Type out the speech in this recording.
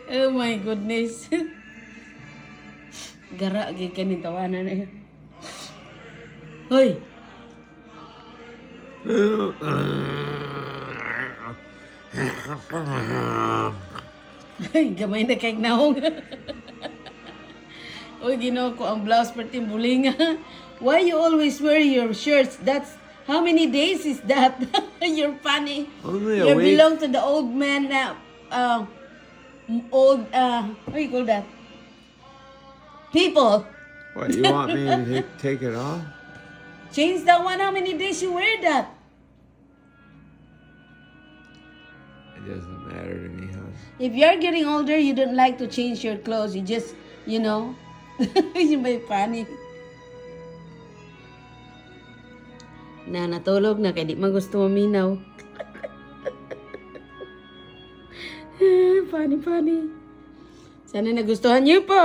Oh my goodness. Gara gid kani tawanan na yun. Hoy, ay, gamay na kay naong. Uy, Ginoo ko ang blouse perti bulinga. Why you always wear your shirts? That's how many days is that? You're funny. Only You a week. belong to the old man what do you call that? People. What, you want me to take it off? Change that one. How many days you wear that? It doesn't matter to me, huh? If you're getting older, you don't like to change your clothes. You just, you know, you may funny. Na natulog na kaya di man gusto maminaw. Funny. Sana nagustuhan niyo po.